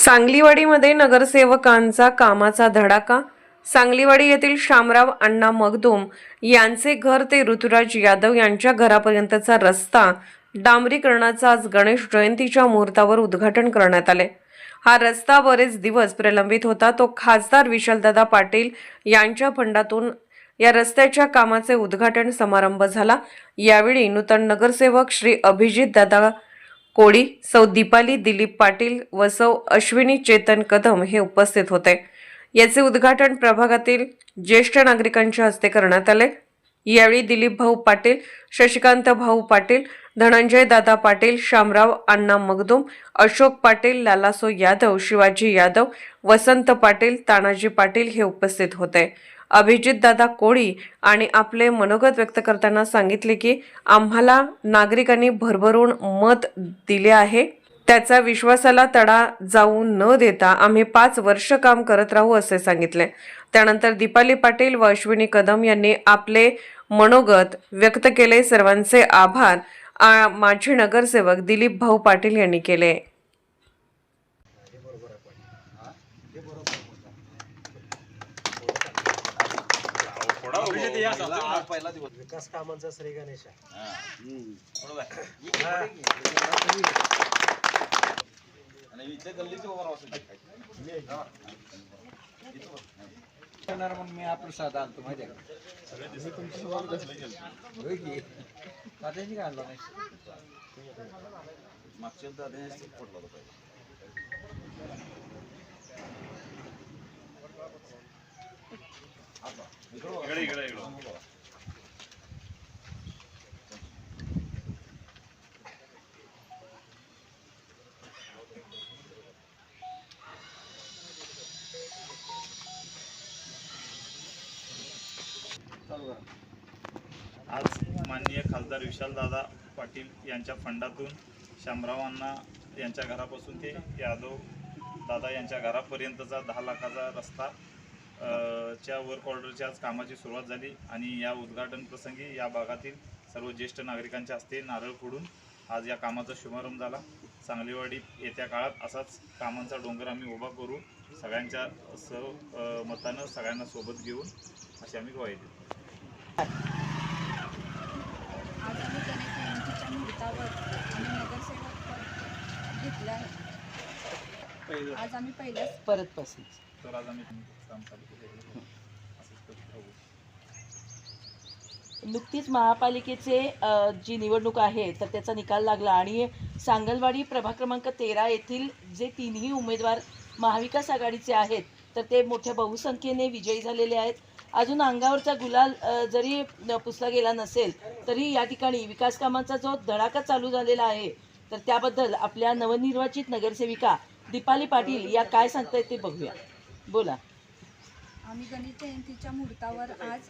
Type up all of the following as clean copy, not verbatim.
सांगलीवाडीमध्ये नगरसेवकांचा कामाचा धडाका। सांगलीवाडी येथील शामराव अण्णा मगदूम यांचे घर ते ऋतुराज यादव यांच्या घरापर्यंतचा रस्ता डांबरीकरणाचा आज गणेश जयंतीच्या मुहूर्तावर उद्घाटन करण्यात आले। हा रस्ता बरेच दिवस प्रलंबित होता। तो खासदार विशालदादा पाटील यांच्या फंडातून या रस्त्याच्या कामाचे उद्घाटन समारंभ झाला। यावेळी नूतन नगरसेवक श्री अभिजित दादा कोळी, सौ दीपाली दिलीप पाटील व सौ अश्विनी चेतन कदम हे उपस्थित होते। याचे उद्घाटन प्रभागातील ज्येष्ठ नागरिकांच्या हस्ते करण्यात आले। यावेळी दिलीप भाऊ पाटील, शशिकांत भाऊ पाटील, धनंजय दादा पाटील, शामराव अण्णा मगदूम, अशोक पाटील, लालासो यादव, शिवाजी यादव, वसंत पाटील, तानाजी पाटील हे उपस्थित होते। अभिजित दादा कोळी आणि आपले मनोगत व्यक्त करताना सांगितले की आम्हाला नागरिकांनी भरभरून मत दिले आहे। त्याचा विश्वासाला तडा जाऊ न देता आम्ही 5 वर्ष काम करत राहू असे सांगितले। त्यानंतर दीपाली पाटील व अश्विनी कदम यांनी आपले मनोगत व्यक्त केले। सर्वांचे आभार माजी नगरसेवक दिलीप भाऊ पाटील यांनी केले। विकास कामांचा श्री गणेश मी प्रसाद आणतो माहिती आहे का मागच्या आज माननीय खासदार विशालदादा पाटील यांच्या फंडातून शामरावांना यांच्या घरापासून ते यादव दादा यांच्या घरापर्यंतचा 10 लाखाचा रस्ता च्या वर्क ऑर्डरच्या आज कामाची सुरुवात झाली आणि या उद्घाटन प्रसंगी या भागातील सर्व ज्येष्ठ नागरिकांच्या हस्ते नारळ फोडून आज या कामाचा शुभारंभ झाला। सांगलीवाडीत येत्या काळात असाच कामांचा डोंगर आम्ही उभा करू, सगळ्यांच्या मतानं सगळ्यांना सोबत घेऊन अशी आम्ही ग्वाही देतो। आज आम्ही गणेश जयंतीच्या मुहूर्तावर आम्ही नगरसेवक घेतला आहे। आज आम्ही पहिल्याच परतपासून तर आज आम्ही काम चालू केलं असंच करत राहू। नुकतीच महापालिकेचे जी निवडणूक आहे तर त्याचा निकाल लागला आणि सांगलवाडी प्रभाग क्रमांक 13 येथील जे 3ही उमेदवार महाविकास आघाडीचे आहेत तर ते मोठ्या बहुसंख्येने विजयी झालेले आहेत। अजून अंगावरचा गुलाल जरी पुसला गेला नसेल तरी या ठिकाणी विकास कामांचा जो धडाका चालू झालेला आहे तर त्याबद्दल आपल्या नवनिर्वाचित नगरसेविका दीपाली पाटील या काय सांगतायत ते बघूया। बोला। आम्ही गणेश जयंतीच्या मुहूर्तावर आज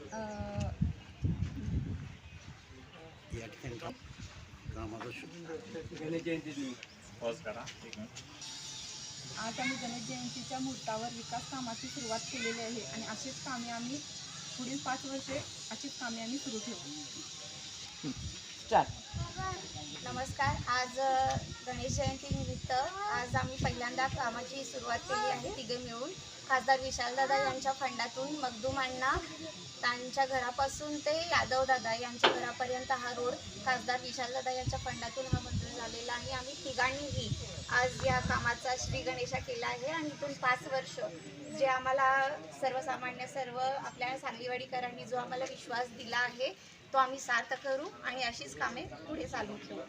आज आम्ही गणेश जयंतीच्या मुहूर्तावर विकास कामाची सुरुवात केलेली आहे आणि अशीच कामे आम्ही पुढील 5 वर्षे अशीच कामे आम्ही सुरू ठेवू। नमस्कार। आज गणेश जयंतीनिमित्त आज आम्ही पहिल्यांदा कामाची सुरुवात केली आहे तिघे मिळून। खासदार विशालदादा यांच्या फंडातून मगदूम अण्णा त्यांच्या घरापासून ते यादव दादा यांच्या घरापर्यंत हा रोड खासदार विशालदादा यांच्या फंडातून हा मंजूर झालेला आहे। आम्ही तिघांनीही आज या कामाचा श्री गणेशा केला आहे आणि इथून 5 वर्ष जे आम्हाला सर्वसामान्य सर्व आपल्या सांगलीवाडीकरांनी जो आम्हाला विश्वास दिला आहे तो आम्ही सार्थ करू आणि अशीच कामे पुढे चालू ठेवू।